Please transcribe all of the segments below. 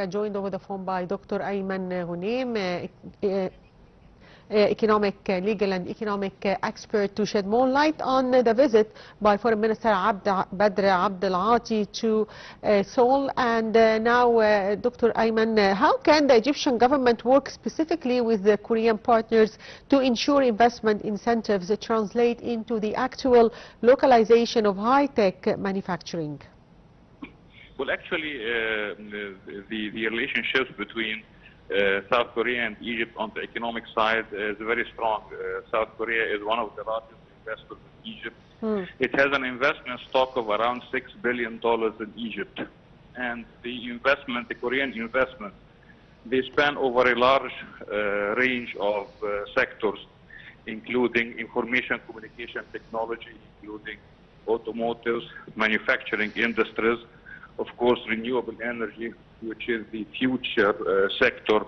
joined over the phone by Dr. Ayman Ghoneim, economic, legal and economic expert, to shed more light on the visit by Foreign Minister Badr Abdel Ati to Seoul. And now, Dr. Ayman, how can the Egyptian government work specifically with the Korean partners to ensure investment incentives translate into the actual localization of high-tech manufacturing? Well, actually, the relationships between South Korea and Egypt on the economic side is very strong. South Korea is one of the largest investors in Egypt. It has an investment stock of around $6 billion in Egypt. And the investment, the Korean investment, they span over a large range of sectors, including information communication technology, including automotives, manufacturing industries, of course, renewable energy, which is the future sector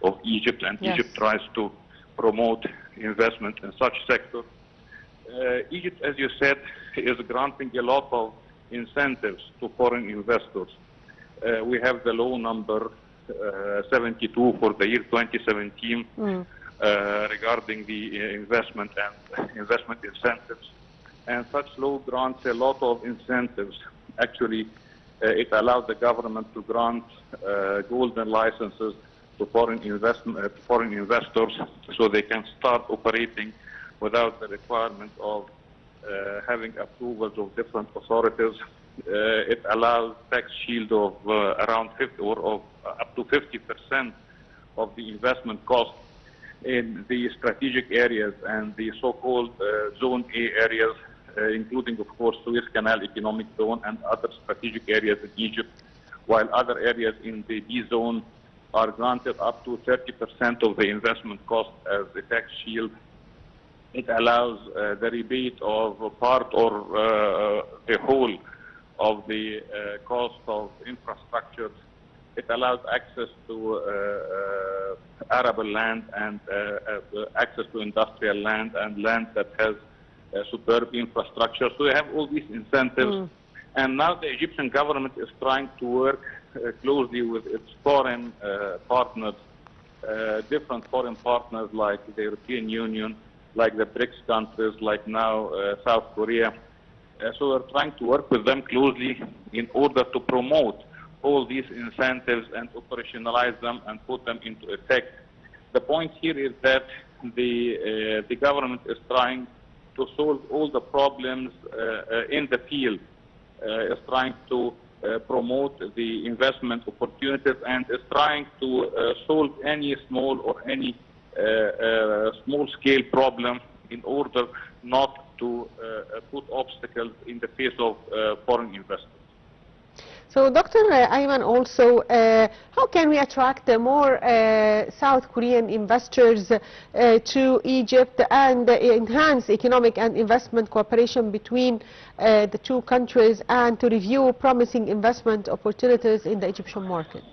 of Egypt, and yes, Egypt tries to promote investment in such sector. Egypt, as you said, is granting a lot of incentives to foreign investors. We have the law number 72 for the year 2017 regarding the investment and investment incentives. And such law grants a lot of incentives. Actually, it allows the government to grant golden licenses to foreign investors, so they can start operating without the requirement of having approvals of different authorities. It allows tax shield of around 50 or of up to 50% of the investment cost in the strategic areas and the so-called Zone A areas, including, of course, Suez Canal Economic Zone and other strategic areas in Egypt, while other areas in the B zone are granted up to 30% of the investment cost as a tax shield. It allows the rebate of a part or the whole of the cost of infrastructure. It allows access to arable land and access to industrial land and land that has superb infrastructure. So we have all these incentives. And now the Egyptian government is trying to work closely with its foreign partners, different foreign partners like the European Union, like the BRICS countries, like now South Korea. So we're trying to work with them closely in order to promote all these incentives and operationalize them and put them into effect. The point here is that the government is trying to solve all the problems in the field, is trying to promote the investment opportunities, and is trying to solve any small or any small-scale problem in order not to put obstacles in the face of foreign investors. So, Dr. Ayman, also, how can we attract more South Korean investors to Egypt and enhance economic and investment cooperation between the two countries, and to review promising investment opportunities in the Egyptian market?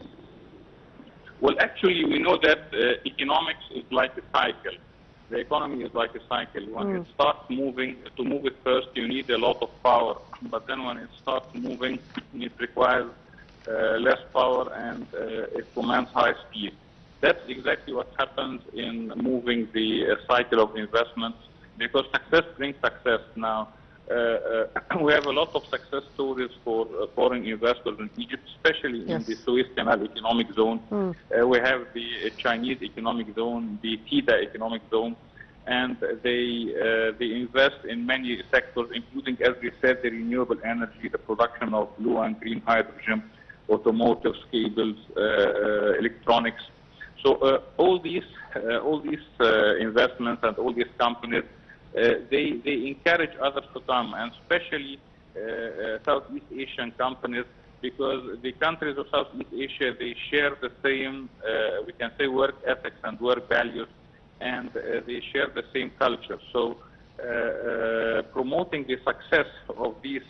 Well, actually, we know that economics is like a cycle. The economy is like a cycle. When it starts moving, to move it first, you need a lot of power. But then when it starts moving, it requires less power and it commands high speed. That's exactly what happens in moving the cycle of investments, because success brings success. Now, we have a lot of success stories for foreign investors in Egypt, especially in the Suez Canal Economic Zone. We have the Chinese Economic Zone, the TIDA Economic Zone, and they invest in many sectors, including, as we said, the renewable energy, the production of blue and green hydrogen, automotive, cables, electronics. So all these investments and all these companies, they encourage others to come, and especially Southeast Asian companies, because the countries of Southeast Asia, they share the same, we can say, work ethics and work values, and they share the same culture. So promoting the success of these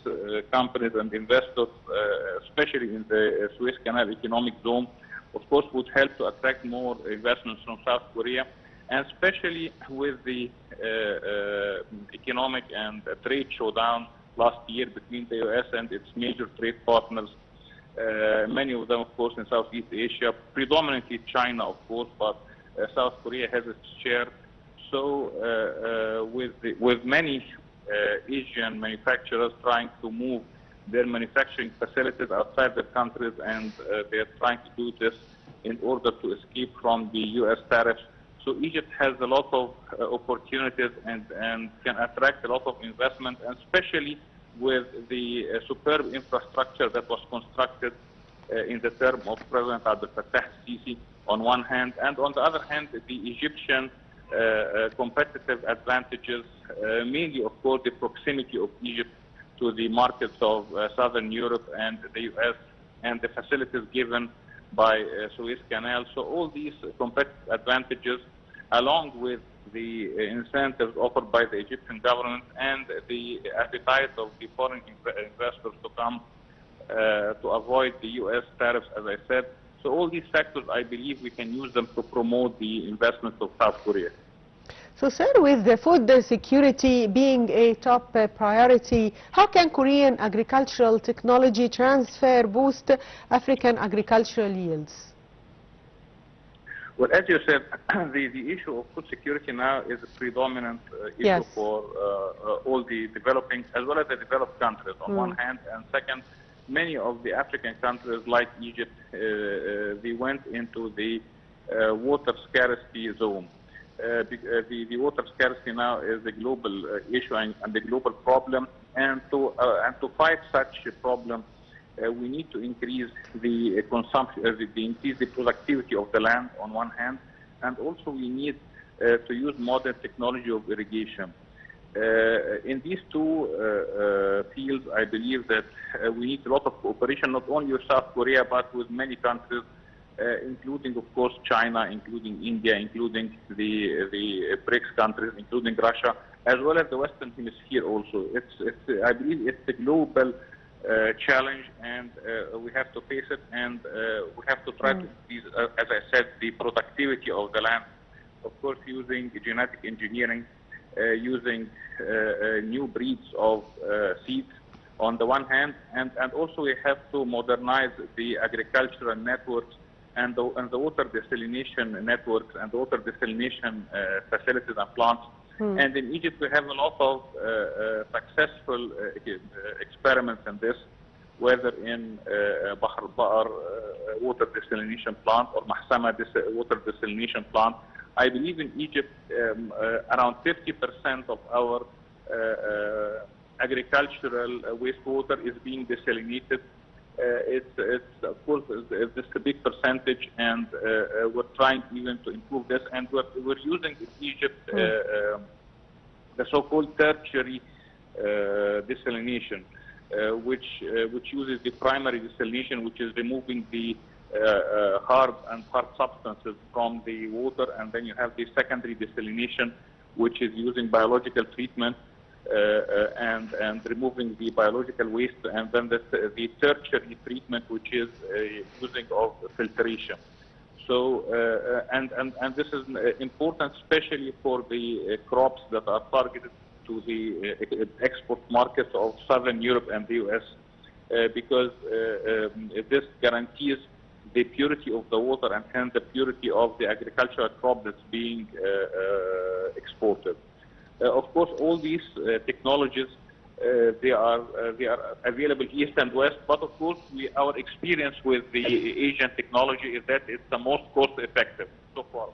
companies and investors, especially in the Suez Canal Economic Zone, of course, would help to attract more investments from South Korea. And especially with the economic and trade showdown last year between the U.S. and its major trade partners, many of them, of course, in Southeast Asia, predominantly China, of course, but South Korea has its share. So with many Asian manufacturers trying to move their manufacturing facilities outside their countries, and they're trying to do this in order to escape from the U.S. tariffs. So Egypt has a lot of opportunities and can attract a lot of investment, and especially with the superb infrastructure that was constructed in the term of President Abdel Fattah al-Sisi on one hand, and on the other hand, the Egyptian competitive advantages, mainly, of course, the proximity of Egypt to the markets of Southern Europe and the U.S. and the facilities given by Suez Canal. So all these competitive advantages, along with the incentives offered by the Egyptian government and the appetite of the foreign investors to come to avoid the U.S. tariffs, as I said. So all these factors, I believe we can use them to promote the investment of South Korea. So, sir, with the food security being a top priority, how can Korean agricultural technology transfer boost African agricultural yields? Well, as you said, the issue of food security now is a predominant issue for all the developing as well as the developed countries on one hand, and second, many of the African countries like Egypt, they went into the water scarcity zone. The water scarcity now is a global issue and a global problem, and to fight such a problem, we need to increase the consumption, increase the productivity of the land on one hand, and also we need to use modern technology of irrigation. In these two fields, I believe that we need a lot of cooperation, not only with South Korea, but with many countries, including, of course, China, including India, including the BRICS countries, including Russia, as well as the Western Hemisphere also. I believe it's a global challenge, and we have to face it, and we have to try to increase, as I said, the productivity of the land, of course, using genetic engineering, using new breeds of seeds on the one hand, and also we have to modernize the agricultural networks and the water desalination networks and water desalination facilities and plants. And in Egypt, we have a lot of successful experiments in this, whether in Bahr al-Bahr water desalination plant or Mahsama water desalination plant. I believe in Egypt, around 50% of our agricultural wastewater is being desalinated. It's of course, it's a big percentage, and we're trying even to improve this. And we're using in Egypt the so-called tertiary desalination, which uses the primary desalination, which is removing the hard substances from the water, and then you have the secondary desalination, which is using biological treatment and removing the biological waste, and then the tertiary treatment, which is using of filtration. So and this is important, especially for the crops that are targeted to the export markets of Southern Europe and the U.S. Because this guarantees the purity of the water and hence the purity of the agricultural crop that's being exported. Of course, all these technologies, they are available east and west, but of course our experience with the Asian technology is that it's the most cost effective so far.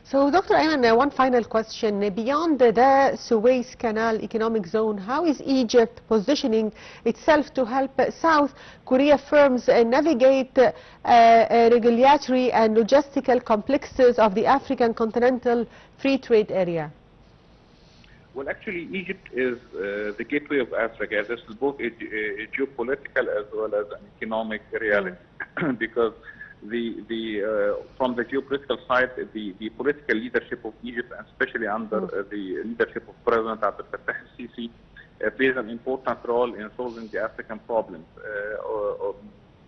So, Dr. Ayman, one final question. Beyond the Suez Canal economic zone, how is Egypt positioning itself to help South Korea firms navigate regulatory and logistical complexes of the African continental free trade area? Well, actually, Egypt is the gateway of Africa. This is both a geopolitical as well as an economic reality, because from the geopolitical side, the political leadership of Egypt, and especially under the leadership of President Abdel Fattah al-Sisi, plays an important role in solving the African problems.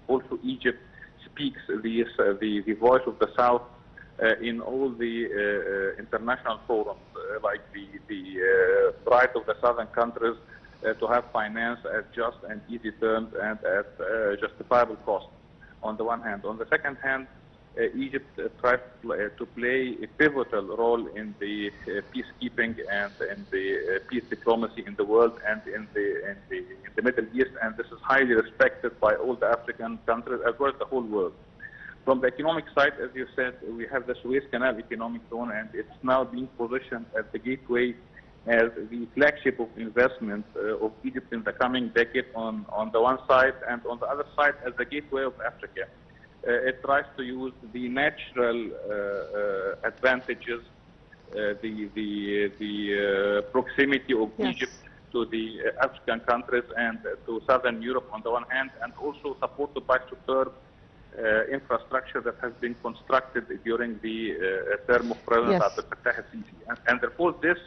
Also, Egypt speaks the voice of the South in all the international forums, like the Pride of the Southern Countries, to have finance at just and easy terms and at justifiable cost, on the one hand. On the second hand, Egypt tried to play a pivotal role in the peacekeeping and in the peace diplomacy in the world and in the Middle East, and this is highly respected by all the African countries as well as the whole world. From the economic side, as you said, we have the Suez Canal economic zone, and it's now being positioned as the gateway, as the flagship of investment of Egypt in the coming decade on the one side, and on the other side as the gateway of Africa. It tries to use the natural advantages, the proximity of Egypt to the African countries and to Southern Europe on the one hand, and also supported by superb infrastructure that has been constructed during the term of President Abdel Fattah al-Sisi. And therefore this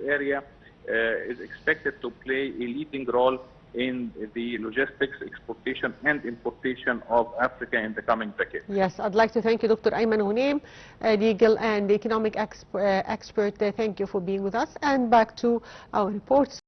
area is expected to play a leading role in the logistics, exportation and importation of Africa in the coming decade. Yes, I'd like to thank you, Dr. Ayman Ghoneim, legal and economic expert. Thank you for being with us. And back to our reports.